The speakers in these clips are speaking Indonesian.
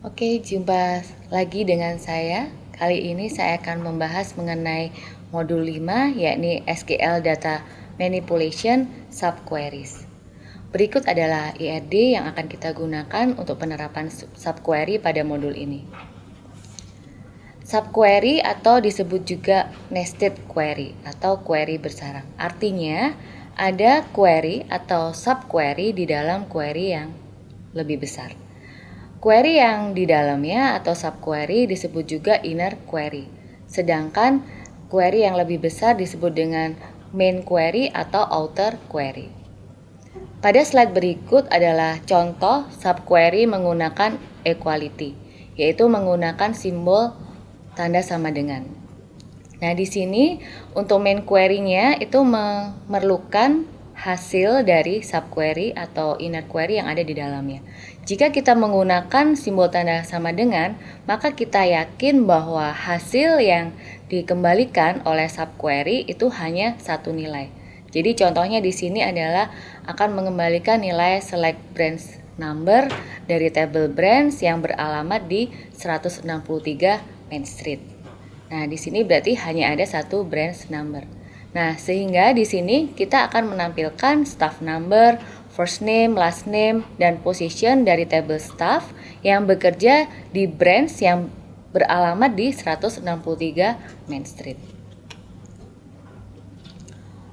Oke, jumpa lagi dengan saya. Kali ini saya akan membahas mengenai modul 5, yakni SQL Data Manipulation Subqueries. Berikut adalah IRD yang akan kita gunakan untuk penerapan subquery pada modul ini. Subquery atau disebut juga nested query atau query bersarang. Artinya, ada query atau subquery di dalam query yang lebih besar. Query yang di dalamnya atau subquery disebut juga inner query. Sedangkan query yang lebih besar disebut dengan main query atau outer query. Pada slide berikut adalah contoh subquery menggunakan equality, yaitu menggunakan simbol tanda sama dengan. Nah, di sini untuk main query-nya itu memerlukan hasil dari subquery atau inner query yang ada di dalamnya. Jika kita menggunakan simbol tanda sama dengan, maka kita yakin bahwa hasil yang dikembalikan oleh subquery itu hanya satu nilai. Jadi contohnya di sini adalah akan mengembalikan nilai select branch number dari tabel branch yang beralamat di 163 Main Street. Nah, di sini berarti hanya ada satu branch number. Nah, sehingga di sini kita akan menampilkan staff number, first name, last name, dan position dari tabel staff yang bekerja di branch yang beralamat di 163 Main Street.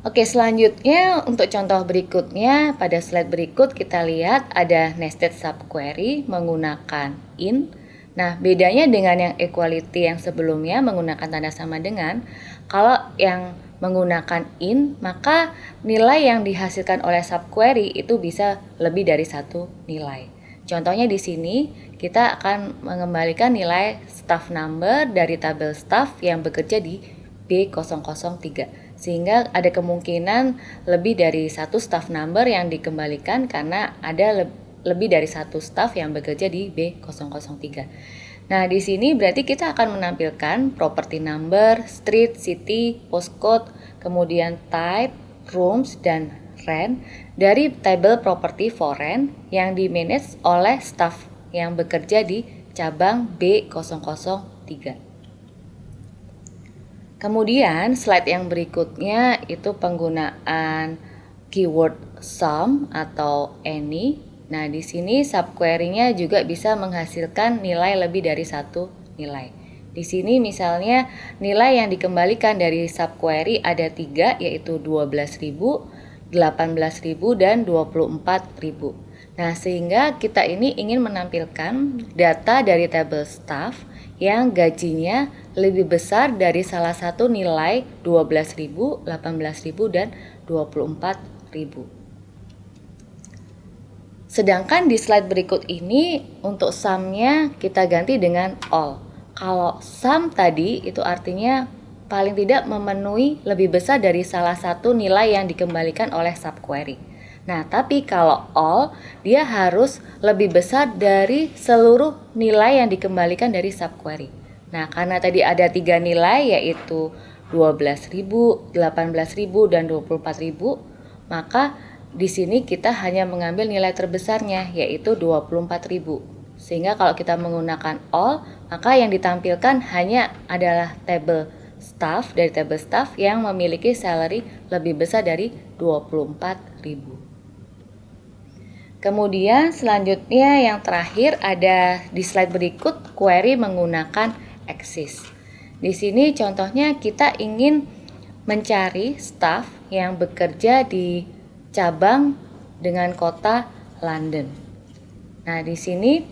Oke, selanjutnya untuk contoh berikutnya, pada slide berikut kita lihat ada nested subquery menggunakan in. Nah, bedanya dengan yang equality yang sebelumnya menggunakan tanda sama dengan, kalau yang menggunakan in, maka nilai yang dihasilkan oleh subquery itu bisa lebih dari satu nilai. Contohnya di sini kita akan mengembalikan nilai staff number dari tabel staff yang bekerja di B003. Sehingga ada kemungkinan lebih dari satu staff number yang dikembalikan karena ada lebih dari satu staff yang bekerja di B003. Nah, di sini berarti kita akan menampilkan property number, street, city, postcode, kemudian type, rooms, dan rent dari tabel property for rent yang dimanage oleh staff yang bekerja di cabang B003. Kemudian slide yang berikutnya itu penggunaan keyword sum atau any. Nah, di sini subquery-nya juga bisa menghasilkan nilai lebih dari satu nilai. Di sini misalnya nilai yang dikembalikan dari subquery ada 3, yaitu 12.000, 18.000, dan 24.000. Nah, sehingga kita ini ingin menampilkan data dari tabel staff yang gajinya lebih besar dari salah satu nilai 12.000, 18.000, dan 24.000. Sedangkan di slide berikut ini untuk sum-nya kita ganti dengan all. Kalau sum tadi itu artinya paling tidak memenuhi lebih besar dari salah satu nilai yang dikembalikan oleh subquery. Nah, tapi kalau all, dia harus lebih besar dari seluruh nilai yang dikembalikan dari subquery. Nah, karena tadi ada 3 nilai yaitu 12.000, 18.000, dan 24.000, maka di sini kita hanya mengambil nilai terbesarnya yaitu 24.000. Sehingga kalau kita menggunakan all, maka yang ditampilkan hanya adalah tabel staff dari tabel staff yang memiliki salary lebih besar dari 24.000. Kemudian selanjutnya yang terakhir ada di slide berikut query menggunakan axis. Di sini contohnya kita ingin mencari staff yang bekerja di cabang dengan kota London. Nah, di sini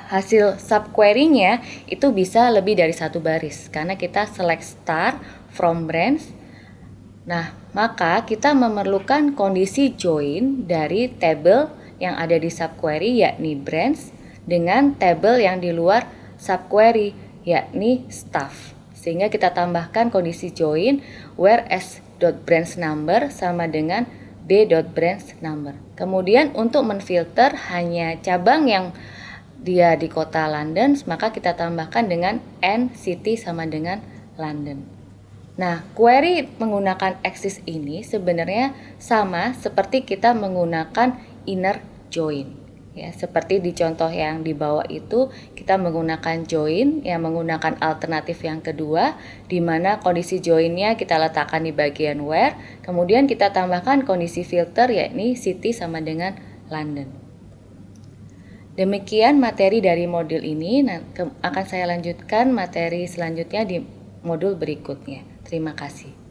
hasil subquery-nya itu bisa lebih dari satu baris karena kita select star from branch. Nah, maka kita memerlukan kondisi join dari tabel yang ada di subquery yakni branch dengan tabel yang di luar subquery yakni staff. Sehingga kita tambahkan kondisi join where s.branch number sama dengan b.branch number. Kemudian untuk menfilter hanya cabang yang dia di kota London, maka kita tambahkan dengan n city sama dengan London. Nah, query menggunakan axis ini sebenarnya sama seperti kita menggunakan inner join. Ya, seperti di contoh yang di bawah itu kita menggunakan join yang menggunakan alternatif yang kedua, di mana kondisi joinnya kita letakkan di bagian where, kemudian kita tambahkan kondisi filter yakni city sama dengan London. Demikian materi dari modul ini, akan saya lanjutkan materi selanjutnya di modul berikutnya. Terima kasih.